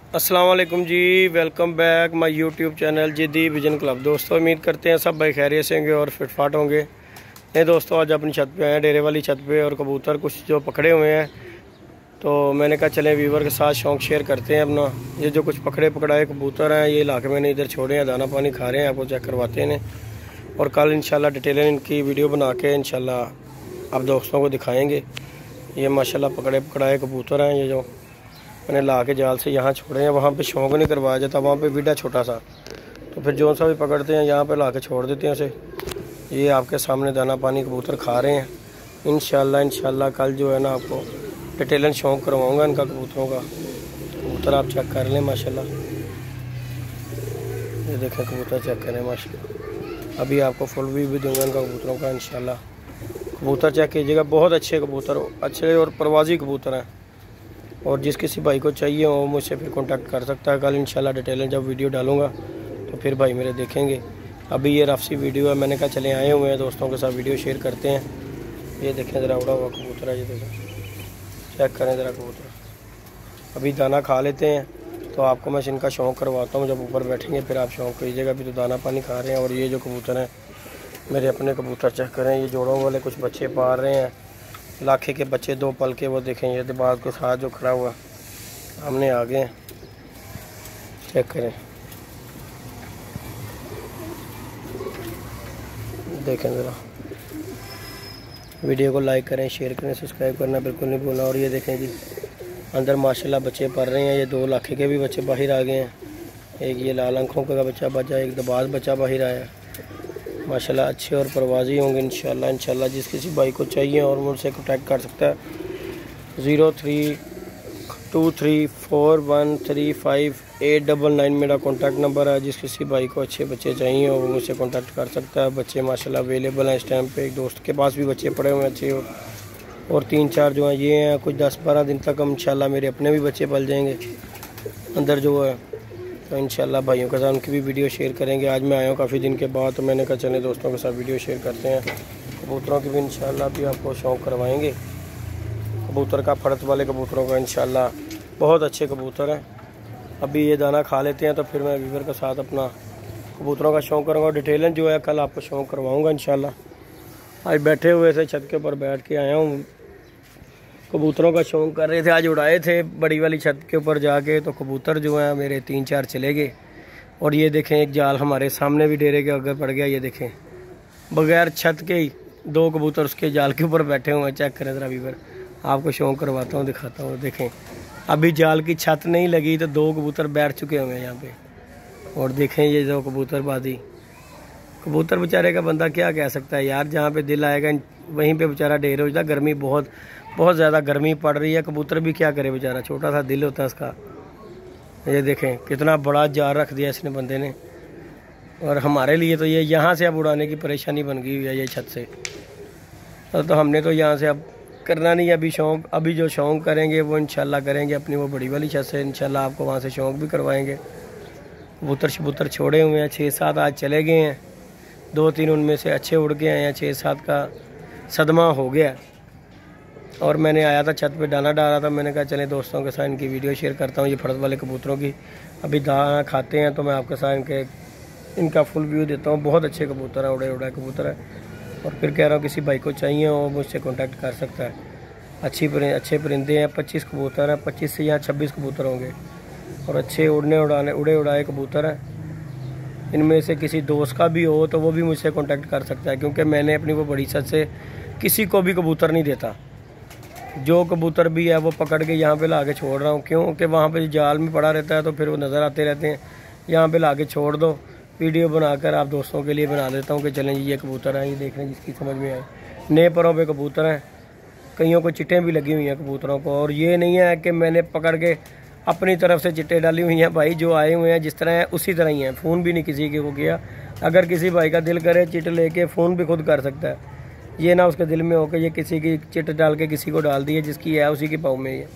अस्सलाम वालेकुम जी, welcome back my YouTube channel Ziddi Vision Club. दोस्तों उम्मीद करते हैं सब भाई खैरियत से होंगे और फिटफाट होंगे। ये दोस्तों आज अपनी छत पे आए हैं, डेरे वाली छत पे, और कबूतर कुछ जो पकड़े हुए हैं तो मैंने कहा चलें व्यूवर के साथ शौक़ शेयर करते हैं अपना। ये जो कुछ पकड़े पकड़ाए कबूतर हैं ये इलाके मैंने इधर छोड़े हैं, दाना पानी खा रहे हैं, आपको चेक करवाते हैं। और कल इंशाल्लाह डिटेल इनकी वीडियो बना के इंशाल्लाह आप दोस्तों को दिखाएँगे। ये माशाल्लाह पकड़े पकड़ाए कबूतर हैं, ये जो मैंने ला के जाल से यहाँ छोड़े हैं। वहाँ पे शौक़ नहीं करवाया जाता, वहाँ पे विडा छोटा सा, तो फिर जो सा भी पकड़ते हैं यहाँ पे ला के छोड़ देते हैं उसे। ये आपके सामने दाना पानी कबूतर खा रहे हैं। इंशाल्लाह कल जो है ना आपको डिटेलन शौक़ करवाऊँगा इनका कबूतरों का। कबूतर आप चेक कर लें माशाल्लाह, ये देखें कबूतर चेक करें माशाल्लाह। अभी आपको फुल व्यू भी दूँगा इनका कबूतरों का इंशाल्लाह। कबूतर चेक कीजिएगा, बहुत अच्छे कबूतर, अच्छे और परवाजी कबूतर हैं। और जिस किसी भाई को चाहिए हो मुझसे फिर कांटेक्ट कर सकता है। कल इंशाल्लाह डिटेल जब वीडियो डालूंगा तो फिर भाई मेरे देखेंगे। अभी ये रफ सी वीडियो है, मैंने कहा चले आए हुए हैं दोस्तों के साथ वीडियो शेयर करते हैं। ये देखें ज़रा उड़ा हुआ कबूतर है, ये देखें, चेक करें ज़रा कबूतर। अभी दाना खा लेते हैं तो आपको मैं इनका शौक़ करवाता हूँ। जब ऊपर बैठेंगे फिर आप शौक़ कीजिएगा। अभी तो दाना पानी खा रहे हैं। और ये जो कबूतर हैं मेरे अपने कबूतर चेक करें, ये जोड़ों वाले कुछ बच्चे पाल रहे हैं, लाखे के बच्चे, 2 पल के। वो देखें ये दिमाग के साथ जो खड़ा हुआ हमने आगे, चेक करें, देखें ज़रा। वीडियो को लाइक करें, शेयर करें, सब्सक्राइब करना बिल्कुल नहीं भूलना। और ये देखें जी अंदर माशाल्लाह बच्चे पढ़ रहे हैं। ये 2 लाखे के भी बच्चे बाहर आ गए हैं। एक ये लाल आंखों का बच्चा बचा, एक दबाज बच्चा बाहर आया। माशाल्लाह अच्छे और परवाजी होंगे इंशाल्लाह। जिस किसी भाई को चाहिए और मुझसे कॉन्टैक्ट कर सकता है। 0323413589 मेरा कॉन्टैक्ट नंबर है। जिस किसी भाई को अच्छे बच्चे चाहिए और वो मुझसे कॉन्टैक्ट कर सकता है। बच्चे माशाल्लाह अवेलेबल हैं इस टाइम पे। एक दोस्त के पास भी बच्चे पड़े हुए हैं अच्छे, और 3-4 जो हैं ये हैं। कुछ 10-12 दिन तक हम इंशाल्लाह मेरे अपने भी बच्चे पल जाएंगे अंदर जो है। तो इंशाल्लाह भाइयों के साथ उनकी भी वीडियो शेयर करेंगे। आज मैं आया हूँ काफ़ी दिन के बाद, तो मैंने कहा चले दोस्तों के साथ वीडियो शेयर करते हैं। कबूतरों की भी इंशाल्लाह भी आपको शौक़ करवाएंगे। कबूतर का फड़त वाले कबूतरों का इंशाल्लाह बहुत अच्छे कबूतर हैं। अभी ये दाना खा लेते हैं तो फिर मैं व्यूवर के साथ अपना कबूतरों का शौक़ करूँगा। डिटेलन जो है कल आपको शौक़ करवाऊँगा इंशाल्लाह। आज बैठे हुए थे छत के ऊपर बैठ के आया हूँ, कबूतरों का शौक़ कर रहे थे। आज उड़ाए थे बड़ी वाली छत के ऊपर जाके, तो कबूतर जो हैं मेरे 3-4 चले गए। और ये देखें एक जाल हमारे सामने भी डेरे के अगर पड़ गया। ये देखें बगैर छत के ही 2 कबूतर उसके जाल के ऊपर बैठे हुए हैं। चेक करें ज़रा व्यूवर, आपको शौक़ करवाता हूँ, दिखाता हूँ। देखें अभी जाल की छत नहीं लगी तो 2 कबूतर बैठ चुके हुए हैं यहाँ पे। और देखें ये जो कबूतरबाजी, कबूतर बेचारे का बंदा क्या कह सकता है यार। जहाँ पे दिल आएगा वहीं पे बेचारा ढेर हो जाता। गर्मी बहुत ज़्यादा गर्मी पड़ रही है, कबूतर भी क्या करे बेचारा, छोटा सा दिल होता है इसका। ये देखें कितना बड़ा जार रख दिया इसने बंदे ने। और हमारे लिए तो ये यहाँ से अब उड़ाने की परेशानी बन गई हुई है ये छत से। तो हमने तो यहाँ से अब करना नहीं है अभी शौक़। अभी जो शौक़ करेंगे वो इंशाल्लाह करेंगे अपनी वो बड़ी वाली छत से। इंशाल्लाह आपको वहाँ से शौक़ भी करवाएंगे। कबूतर छोड़े हुए हैं, 6-7 आज चले गए हैं। 2-3 उनमें से अच्छे उड़ के आए हैं, 6-7 का सदमा हो गया। और मैंने आया था छत पे दाना डाला था, मैंने कहा चले दोस्तों के साथ इनकी वीडियो शेयर करता हूँ। ये फड़त वाले कबूतरों की अभी दाना खाते हैं तो मैं आपके साथ इनका फुल व्यू देता हूँ। बहुत अच्छे कबूतर है, उड़े कबूतर है। और फिर कह रहा हूँ किसी भाई को चाहिए हो मुझसे कॉन्टैक्ट कर सकता है। अच्छे परिंदे हैं, 25 कबूतर हैं, 25 से यहाँ 26 कबूतर होंगे। और अच्छे उड़े उड़ाए कबूतर हैं। इनमें से किसी दोस्त का भी हो तो वो भी मुझसे कांटेक्ट कर सकता है, क्योंकि मैंने अपनी वो बड़ी छत से किसी को भी कबूतर नहीं देता। जो कबूतर भी है वो पकड़ के यहाँ पे ला के छोड़ रहा हूँ, क्योंकि वहाँ पे जाल में पड़ा रहता है तो फिर वो नज़र आते रहते हैं। यहाँ पे ला के छोड़ दो, वीडियो बनाकर आप दोस्तों के लिए बना देता हूँ कि चलें जी ये कबूतर हैं, ये देख रहे हैं जिसकी समझ में आए। नए परों पे कबूतर हैं, कईयों को चिट्टें भी लगी हुई हैं कबूतरों को। और ये नहीं है कि मैंने पकड़ के अपनी तरफ से चिट्टे डाली हुई हैं। भाई जो आए हुए हैं जिस तरह हैं उसी तरह ही हैं। फ़ोन भी नहीं किसी को किया। अगर किसी भाई का दिल करे चिट लेके फ़ोन भी खुद कर सकता है। ये ना उसके दिल में हो कि ये किसी की चिट डाल के किसी को डाल दी है, जिसकी है उसी के पाँव में ही है।